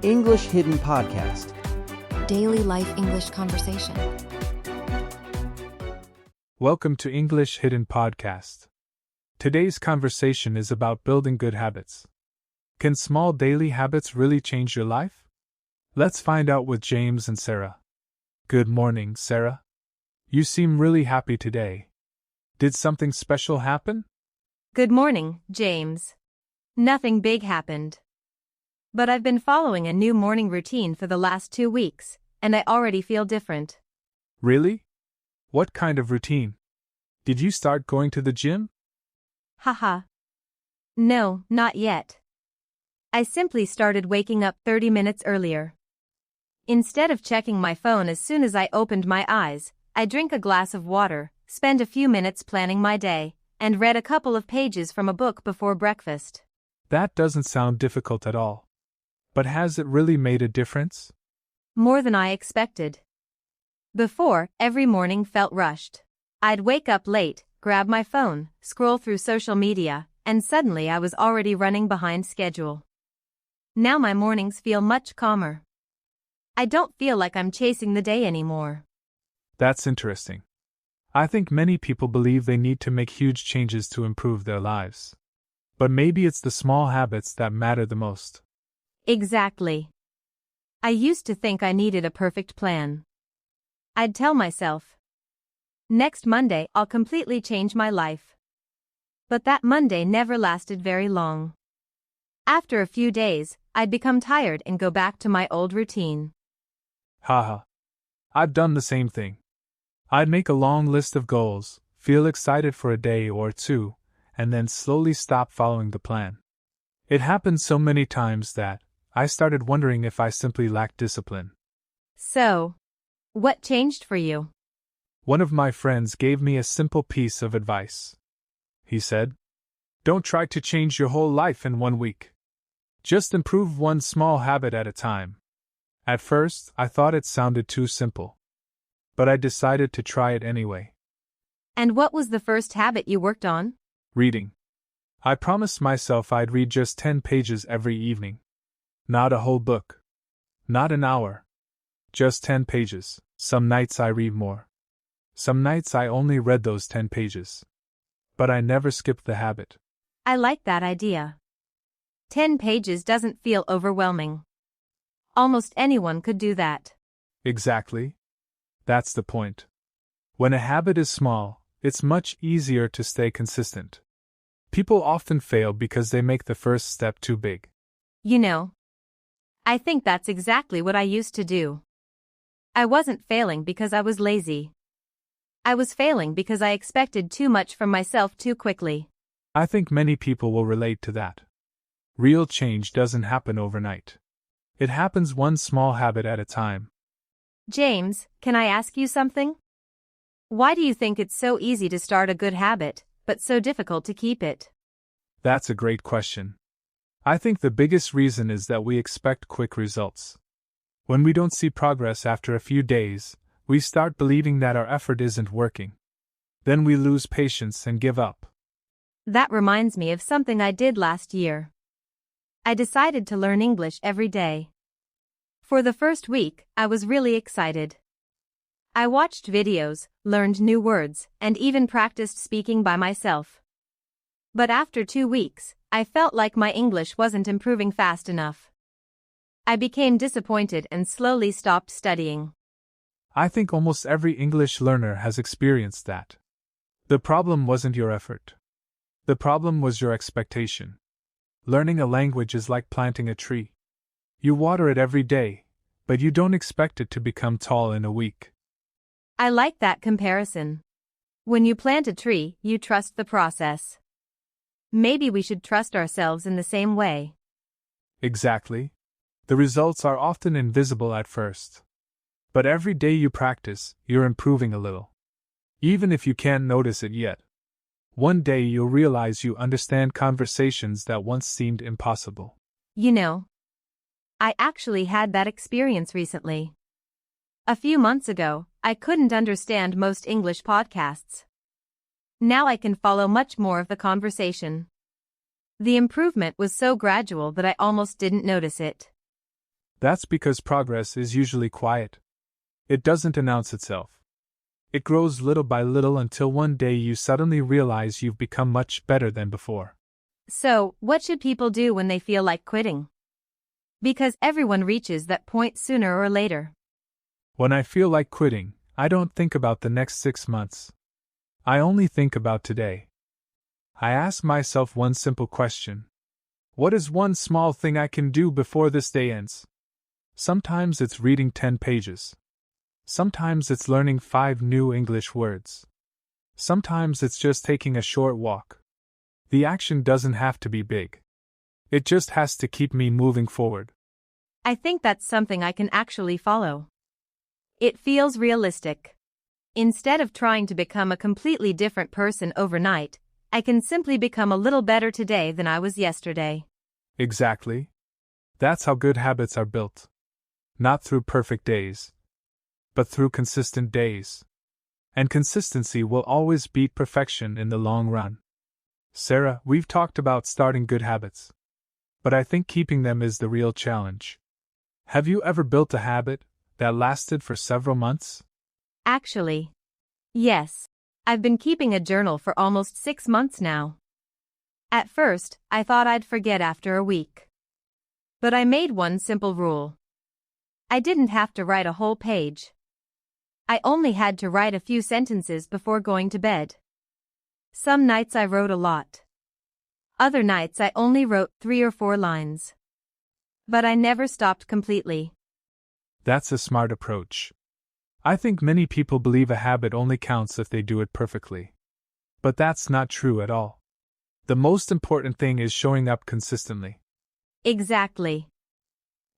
English Hidden Podcast. Daily life English conversation. Welcome to English Hidden Podcast. Today's conversation is about building good habits. Can small daily habits really change your life? Let's find out with James and Sarah. Good morning, Sarah. You seem really happy today. Did something special happen? Good morning, James. Nothing big happened. But I've been following a new morning routine for the last 2 weeks, and I already feel different. Really? What kind of routine? Did you start going to the gym? Haha. No, not yet. I simply started waking up 30 minutes earlier. Instead of checking my phone as soon as I opened my eyes, I drink a glass of water, spend a few minutes planning my day, and read a couple of pages from a book before breakfast. That doesn't sound difficult at all. But has it really made a difference? More than I expected. Before, every morning felt rushed. I'd wake up late, grab my phone, scroll through social media, and suddenly I was already running behind schedule. Now my mornings feel much calmer. I don't feel like I'm chasing the day anymore. That's interesting. I think many people believe they need to make huge changes to improve their lives. But maybe it's the small habits that matter the most. Exactly. I used to think I needed a perfect plan. I'd tell myself, next Monday I'll completely change my life. But that Monday never lasted very long. After a few days, I'd become tired and go back to my old routine. Haha. I've done the same thing. I'd make a long list of goals, feel excited for a day or two, and then slowly stop following the plan. It happened so many times that I started wondering if I simply lacked discipline. So, what changed for you? One of my friends gave me a simple piece of advice. He said, "Don't try to change your whole life in 1 week. Just improve one small habit at a time." At first, I thought it sounded too simple. But I decided to try it anyway. And what was the first habit you worked on? Reading. I promised myself I'd read just 10 pages every evening. Not a whole book. Not an hour. Just 10 pages. Some nights I read more. Some nights I only read those 10 pages. But I never skipped the habit. I like that idea. 10 pages doesn't feel overwhelming. Almost anyone could do that. Exactly. That's the point. When a habit is small, it's much easier to stay consistent. People often fail because they make the first step too big. You know, I think that's exactly what I used to do. I wasn't failing because I was lazy. I was failing because I expected too much from myself too quickly. I think many people will relate to that. Real change doesn't happen overnight. It happens one small habit at a time. James, can I ask you something? Why do you think it's so easy to start a good habit, but so difficult to keep it? That's a great question. I think the biggest reason is that we expect quick results. When we don't see progress after a few days, we start believing that our effort isn't working. Then we lose patience and give up. That reminds me of something I did last year. I decided to learn English every day. For the first week, I was really excited. I watched videos, learned new words, and even practiced speaking by myself. But after 2 weeks, I felt like my English wasn't improving fast enough. I became disappointed and slowly stopped studying. I think almost every English learner has experienced that. The problem wasn't your effort. The problem was your expectation. Learning a language is like planting a tree. You water it every day, but you don't expect it to become tall in a week. I like that comparison. When you plant a tree, you trust the process. Maybe we should trust ourselves in the same way. Exactly. The results are often invisible at first. But every day you practice, you're improving a little. Even if you can't notice it yet. One day you'll realize you understand conversations that once seemed impossible. You know, I actually had that experience recently. A few months ago, I couldn't understand most English podcasts. Now I can follow much more of the conversation. The improvement was so gradual that I almost didn't notice it. That's because progress is usually quiet. It doesn't announce itself. It grows little by little until one day you suddenly realize you've become much better than before. So, what should people do when they feel like quitting? Because everyone reaches that point sooner or later. When I feel like quitting, I don't think about the next 6 months. I only think about today. I ask myself one simple question. What is one small thing I can do before this day ends? Sometimes it's reading 10 pages. Sometimes it's learning 5 new English words. Sometimes it's just taking a short walk. The action doesn't have to be big. It just has to keep me moving forward. I think that's something I can actually follow. It feels realistic. Instead of trying to become a completely different person overnight, I can simply become a little better today than I was yesterday. Exactly. That's how good habits are built. Not through perfect days, but through consistent days. And consistency will always beat perfection in the long run. Sarah, we've talked about starting good habits. But I think keeping them is the real challenge. Have you ever built a habit that lasted for several months? Actually, yes. I've been keeping a journal for almost 6 months now. At first, I thought I'd forget after a week. But I made one simple rule. I didn't have to write a whole page. I only had to write a few sentences before going to bed. Some nights I wrote a lot. Other nights I only wrote 3 or 4 lines. But I never stopped completely. That's a smart approach. I think many people believe a habit only counts if they do it perfectly. But that's not true at all. The most important thing is showing up consistently. Exactly.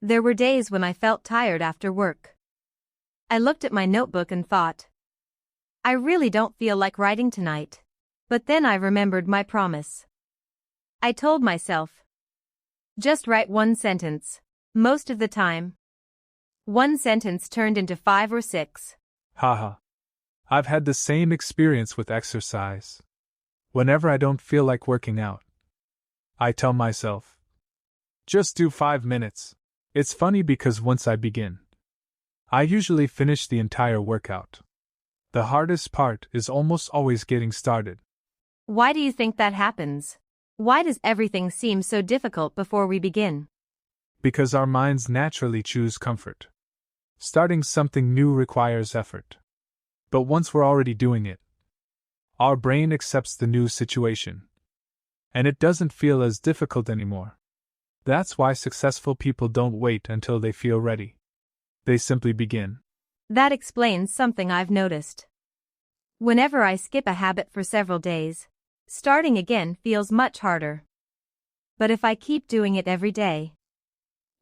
There were days when I felt tired after work. I looked at my notebook and thought, I really don't feel like writing tonight. But then I remembered my promise. I told myself, just write one sentence. Most of the time, one sentence turned into 5 or 6. Haha. I've had the same experience with exercise. Whenever I don't feel like working out, I tell myself, just do 5 minutes. It's funny because once I begin, I usually finish the entire workout. The hardest part is almost always getting started. Why do you think that happens? Why does everything seem so difficult before we begin? Because our minds naturally choose comfort. Starting something new requires effort. But once we're already doing it, our brain accepts the new situation. And it doesn't feel as difficult anymore. That's why successful people don't wait until they feel ready. They simply begin. That explains something I've noticed. Whenever I skip a habit for several days, starting again feels much harder. But if I keep doing it every day,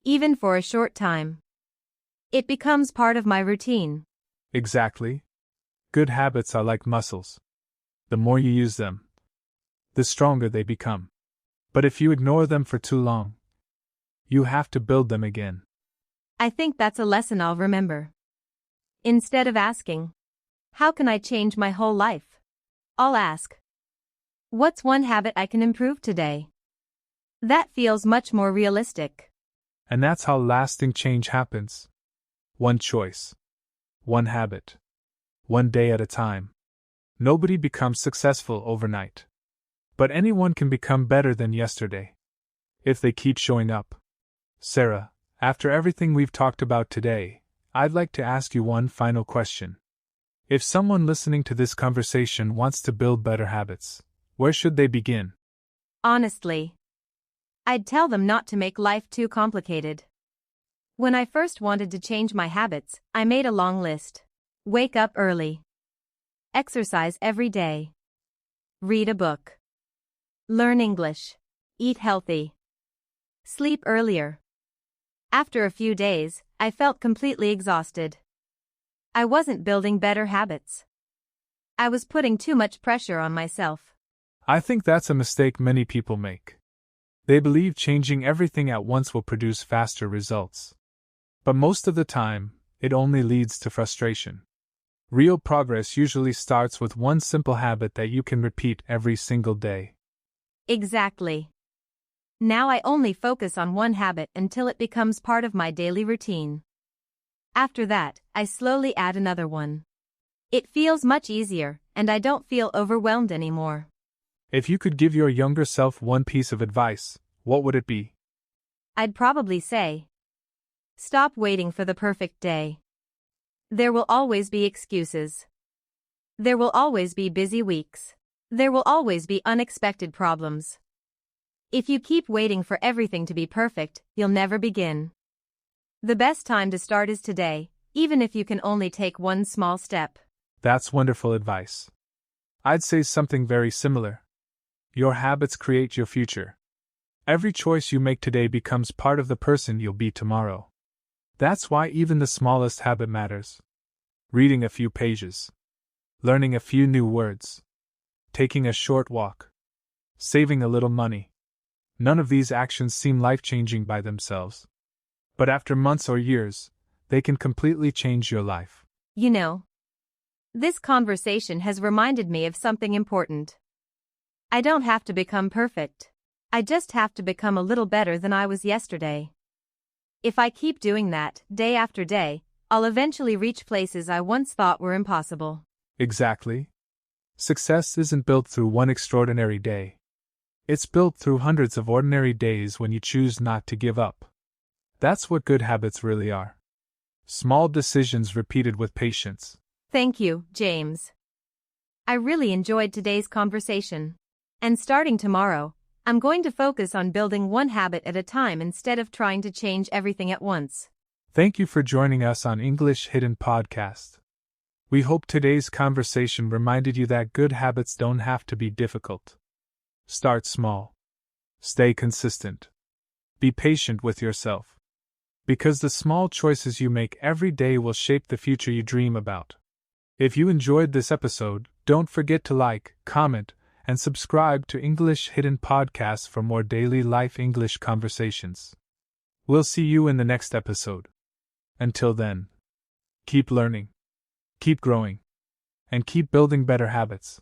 even for a short time, it becomes part of my routine. Exactly. Good habits are like muscles. The more you use them, the stronger they become. But if you ignore them for too long, you have to build them again. I think that's a lesson I'll remember. Instead of asking, how can I change my whole life? I'll ask, what's one habit I can improve today? That feels much more realistic. And that's how lasting change happens. One choice. One habit. One day at a time. Nobody becomes successful overnight. But anyone can become better than yesterday, if they keep showing up. Sarah, after everything we've talked about today, I'd like to ask you one final question. If someone listening to this conversation wants to build better habits, where should they begin? Honestly, I'd tell them not to make life too complicated. When I first wanted to change my habits, I made a long list. Wake up early. Exercise every day. Read a book. Learn English. Eat healthy. Sleep earlier. After a few days, I felt completely exhausted. I wasn't building better habits. I was putting too much pressure on myself. I think that's a mistake many people make. They believe changing everything at once will produce faster results. But most of the time, it only leads to frustration. Real progress usually starts with one simple habit that you can repeat every single day. Exactly. Now I only focus on one habit until it becomes part of my daily routine. After that, I slowly add another one. It feels much easier, and I don't feel overwhelmed anymore. If you could give your younger self one piece of advice, what would it be? I'd probably say, stop waiting for the perfect day. There will always be excuses. There will always be busy weeks. There will always be unexpected problems. If you keep waiting for everything to be perfect, you'll never begin. The best time to start is today, even if you can only take one small step. That's wonderful advice. I'd say something very similar. Your habits create your future. Every choice you make today becomes part of the person you'll be tomorrow. That's why even the smallest habit matters. Reading a few pages. Learning a few new words. Taking a short walk. Saving a little money. None of these actions seem life-changing by themselves. But after months or years, they can completely change your life. You know, this conversation has reminded me of something important. I don't have to become perfect. I just have to become a little better than I was yesterday. If I keep doing that, day after day, I'll eventually reach places I once thought were impossible. Exactly. Success isn't built through one extraordinary day. It's built through hundreds of ordinary days when you choose not to give up. That's what good habits really are. Small decisions repeated with patience. Thank you, James. I really enjoyed today's conversation. And starting tomorrow, I'm going to focus on building one habit at a time instead of trying to change everything at once. Thank you for joining us on English Hidden Podcast. We hope today's conversation reminded you that good habits don't have to be difficult. Start small. Stay consistent. Be patient with yourself. Because the small choices you make every day will shape the future you dream about. If you enjoyed this episode, don't forget to like, comment, and subscribe to English Hidden Podcasts for more daily life English conversations. We'll see you in the next episode. Until then, keep learning, keep growing, and keep building better habits.